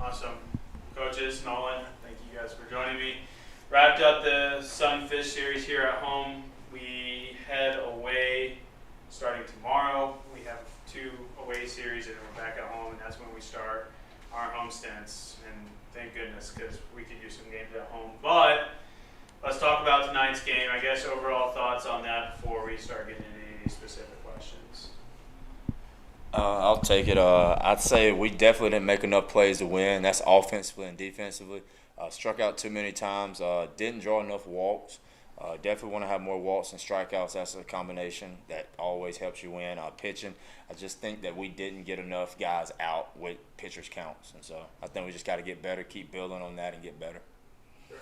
Awesome. Coaches, Nolan, thank you guys for joining me. Wrapped up the Sunfish series here at home. We head away starting tomorrow. We have 2 away series and then we're back at home, and that's when we start our home stints. And thank goodness, because we could use some games at home. But let's talk about tonight's game. I guess overall thoughts on that before we start getting into any specific questions. I'll take it. I'd say we definitely didn't make enough plays to win. That's offensively and defensively. Struck out too many times. Didn't draw enough walks. Definitely want to have more walks and strikeouts. That's a combination that always helps you win. Pitching, I just think that we didn't get enough guys out with pitchers' counts. And so I think we just got to get better, keep building on that, and get better. Sure.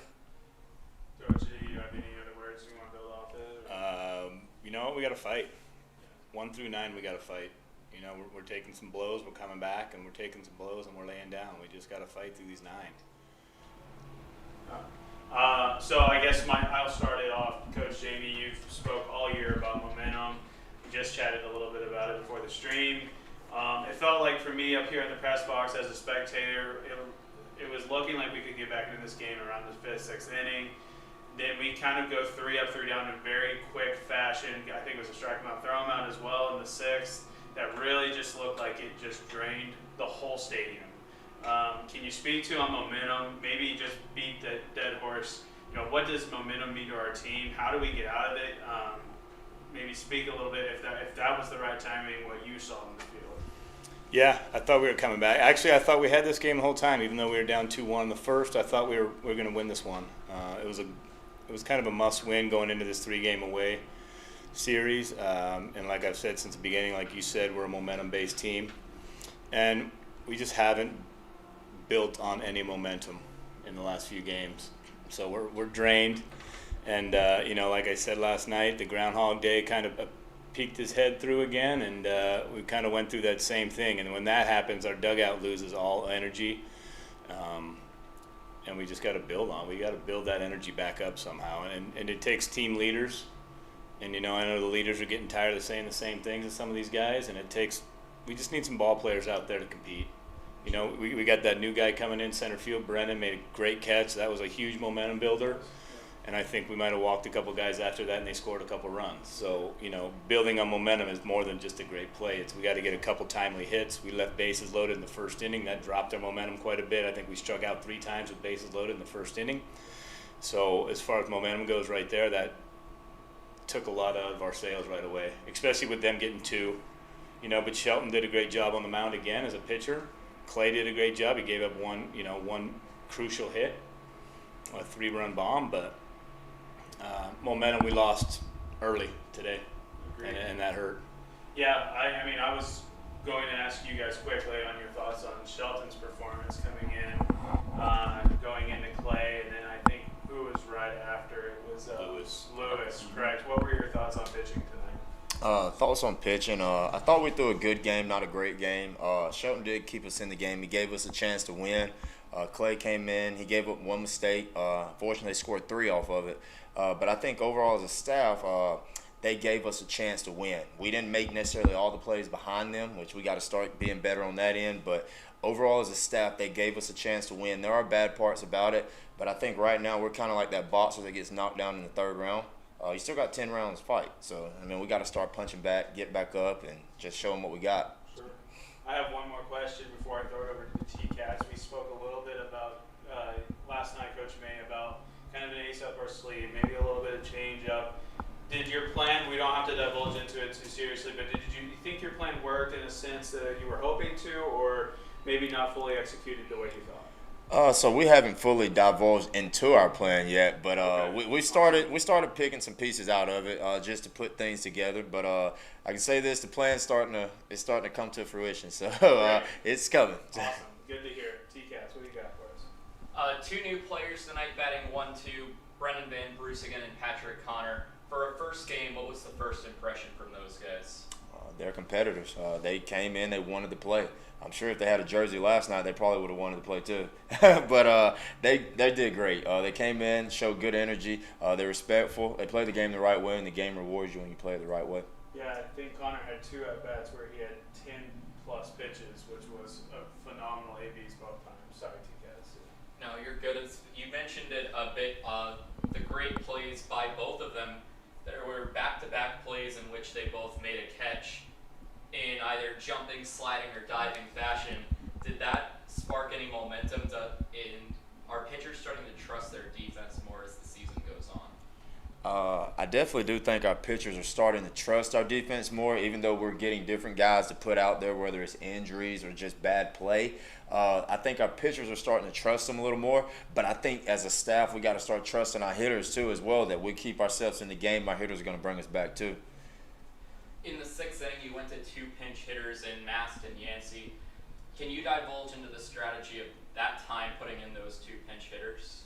Coach, do you have any other words you want to build off it? You know what? We got to fight. 1 through 9, we got to fight. You know, we're taking some blows, we're coming back, and we're taking some blows, and we're laying down. We just got to fight through these 9. So I guess I'll start it off. Coach Jamie, you've spoke all year about momentum. We just chatted a little bit about it before the stream. It felt like for me up here in the press box as a spectator, it was looking like we could get back into this game around the 5th, 6th inning. Then we kind of go 3 up, 3 down in very quick fashion. I think it was a strike him out, throw him out as well in the 6th. That really just looked like it just drained the whole stadium. Can you speak to on momentum? Maybe just beat the dead horse. You know, what does momentum mean to our team? How do we get out of it? Maybe speak a little bit if that was the right timing, what you saw in the field. Yeah, I thought we were coming back. Actually, I thought we had this game the whole time, even though we were down 2-1 in the first. I thought we were going to win this one. It was kind of a must-win going into this 3-game away series. And like I've said since the beginning, like you said, we're a momentum-based team, and we just haven't built on any momentum in the last few games. So we're drained, and you know, like I said last night, the Groundhog Day kind of peeked his head through again, and we kind of went through that same thing. And when that happens, our dugout loses all energy, and we just got to build on. We got to build that energy back up somehow, and it takes team leaders. And you know, I know the leaders are getting tired of saying the same things as some of these guys, and we just need some ball players out there to compete. You know, we got that new guy coming in center field. Brennan made a great catch. That was a huge momentum builder. And I think we might have walked a couple guys after that, and they scored a couple runs. So, you know, building on momentum is more than just a great play. We got to get a couple timely hits. We left bases loaded in the first inning. That dropped our momentum quite a bit. I think we struck out 3 times with bases loaded in the first inning. So as far as momentum goes right there, that took a lot out of our sails right away, especially with them getting 2. You know, but Shelton did a great job on the mound again as a pitcher. Clay did a great job. He gave up one crucial hit, a 3-run bomb, but momentum we lost early today, and that hurt. Yeah, I mean, I was going to ask you guys quickly on your thoughts on Shelton's performance coming in, going into Clay, and then I think who was right after it was Lewis, correct? What were your thoughts on pitching tonight? Thoughts on pitching. I thought we threw a good game, not a great game. Shelton did keep us in the game. He gave us a chance to win. Clay came in. He gave up 1 mistake. Fortunately, scored 3 off of it. But I think overall as a staff, they gave us a chance to win. We didn't make necessarily all the plays behind them, which we got to start being better on that end. But overall as a staff, they gave us a chance to win. There are bad parts about it, but I think right now we're kind of like that boxer that gets knocked down in the 3rd round. You still got 10 rounds to fight. So, I mean, we got to start punching back, get back up, and just show them what we got. Sure. I have one more question before I throw it over to the T-Cats. We spoke a little bit about, last night, Coach May, about kind of an ace up our sleeve, maybe a little bit of change up. Did your plan, we don't have to divulge into it too seriously, but did you think your plan worked in a sense that you were hoping to, or maybe not fully executed the way you thought? So we haven't fully divulged into our plan yet, but Okay. we started picking some pieces out of it just to put things together. But I can say this: the plan's starting to come to fruition. So it's coming. Awesome, good to hear. T-Cats, what do you got for us? 2 new players tonight, batting 1-2. Brennan Van Brussingen and Patrick Connor. For a first game, what was the first impression from those guys? They're competitors. They came in, they wanted to play. I'm sure if they had a jersey last night, they probably would have wanted to play too. But they did great. They came in, showed good energy. They're respectful. They play the game the right way, and the game rewards you when you play it the right way. Yeah, I think Connor had 2 at-bats where he had 10-plus pitches, which was a phenomenal ABs both times. Sorry, TKS. No, you're good. You mentioned it a bit. The great plays by both of them. There were back-to-back plays in which they both made a catch in either jumping, sliding, or diving fashion. Did that spark any momentum? Are pitchers starting to trust their defense more as the season goes on? I definitely do think our pitchers are starting to trust our defense more, even though we're getting different guys to put out there, whether it's injuries or just bad play. I think our pitchers are starting to trust them a little more, but I think as a staff we got to start trusting our hitters too as well, that we keep ourselves in the game. Our hitters are going to bring us back too. In the sixth inning, you went to two pinch hitters in Mast and Yancey. Can you divulge into the strategy of that time putting in those two pinch hitters?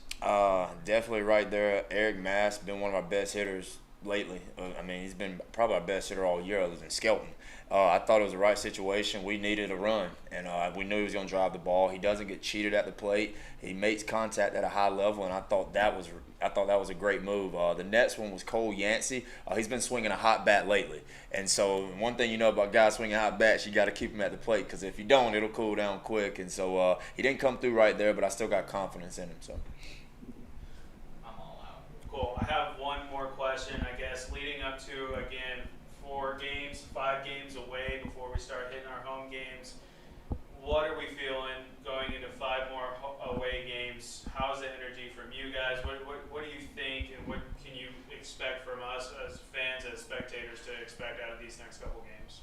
Definitely right there. Eric Mast been one of our best hitters lately. He's been probably our best hitter all year other than Skelton. I thought it was the right situation. We needed a run, and we knew he was going to drive the ball. He doesn't get cheated at the plate. He makes contact at a high level, and I thought that was a great move. The next one was Cole Yancey. He's been swinging a hot bat lately, and so one thing you know about guys swinging hot bats, you got to keep him at the plate, because if you don't, it'll cool down quick. And so he didn't come through right there, but I still got confidence in him. So. I'm all out. Cool. I have one more question, I guess, leading up to, again, 5 games away before we start hitting our home games. What are we feeling going into 5 more away games? How's the energy from you guys? What do you think, and what can you expect from us as fans, as spectators, to expect out of these next couple games?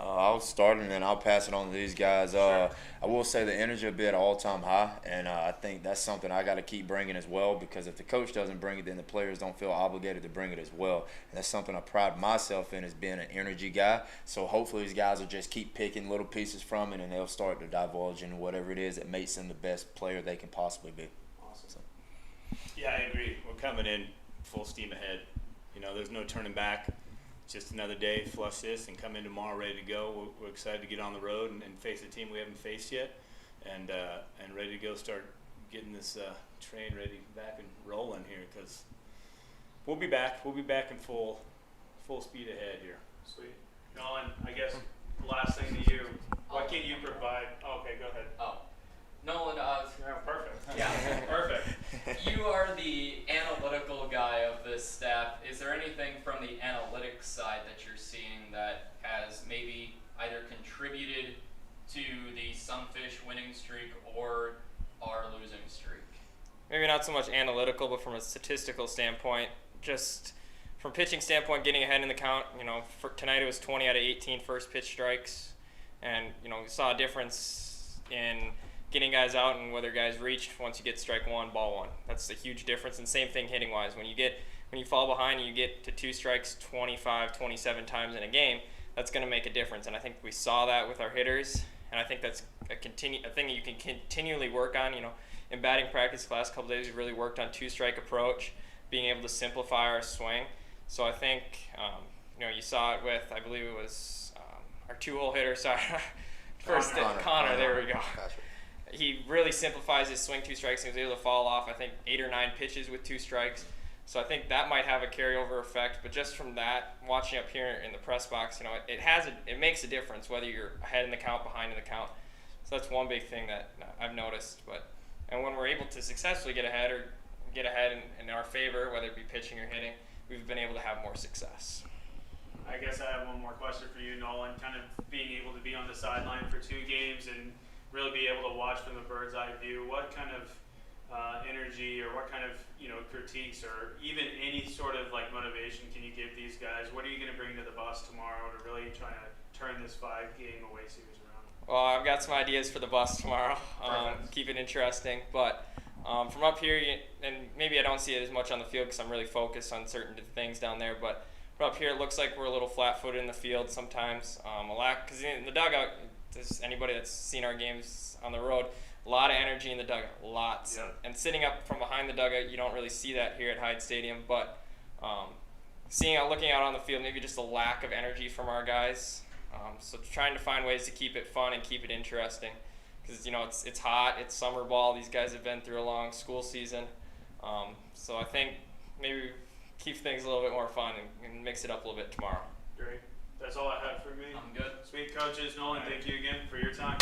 I'll start and then I'll pass it on to these guys. Sure. I will say the energy will be at an all-time high, and I think that's something I got to keep bringing as well, because if the coach doesn't bring it, then the players don't feel obligated to bring it as well. And that's something I pride myself in, as being an energy guy. So hopefully these guys will just keep picking little pieces from it, and they'll start to divulge into whatever it is that makes them the best player they can possibly be. Awesome. So. Yeah, I agree. We're coming in full steam ahead. There's no turning back. Just another day, flush this, and come in tomorrow ready to go. We're excited to get on the road and face a team we haven't faced yet, and ready to go start getting this train ready back and rolling here, because we'll be back. We'll be back in full speed ahead here. Sweet. Nolan, I guess last thing to you. What can you provide? Oh, okay, go ahead. Oh, Nolan, Perfect. yeah. Perfect. You are the analytical guy of this staff. Is there anything from the analytics side that you're seeing that has maybe either contributed to the Sunfish winning streak or our losing streak? Maybe not so much analytical, but from a statistical standpoint, just from pitching standpoint, getting ahead in the count. For tonight it was 20 out of 18 first pitch strikes, and we saw a difference in getting guys out and whether guys reached once you get strike one, ball one. That's a huge difference. And same thing hitting wise. When you fall behind and you get to 2 strikes 25, 27 times in a game, that's going to make a difference. And I think we saw that with our hitters. And I think that's a thing that you can continually work on. In batting practice the last couple of days, we really worked on 2-strike approach, being able to simplify our swing. So I think, you saw it with, I believe it was our 2-hole hitter, Connor, there we go. Gotcha. He really simplifies his swing 2 strikes, and he was able to fall off, I think, 8 or 9 pitches with 2 strikes. So I think that might have a carryover effect. But just from that, watching up here in the press box, it makes a difference whether you're ahead in the count, behind in the count. So that's one big thing that I've noticed. And when we're able to successfully get ahead in our favor, whether it be pitching or hitting, we've been able to have more success. I guess I have one more question for you, Nolan. Kind of being able to be on the sideline for 2 games and really be able to watch from the bird's eye view, what kind of energy or what kind of critiques or even any sort of motivation can you give these guys? What are you going to bring to the bus tomorrow to really try to turn this 5-game away series around? Well, I've got some ideas for the bus tomorrow. Keep it interesting, but from up here, and maybe I don't see it as much on the field because I'm really focused on certain things down there, but from up here it looks like we're a little flat-footed in the field sometimes. Because in the dugout, anybody that's seen our games on the road, a lot of energy in the dugout, lots. Yeah. And sitting up from behind the dugout, you don't really see that here at Hyde Stadium. But looking out on the field, maybe just a lack of energy from our guys. So trying to find ways to keep it fun and keep it interesting, because it's hot, it's summer ball. These guys have been through a long school season. So I think maybe keep things a little bit more fun and mix it up a little bit tomorrow. Great. That's all I have for me. I'm good. Sweet. Coaches, Nolan, thank you again for your time.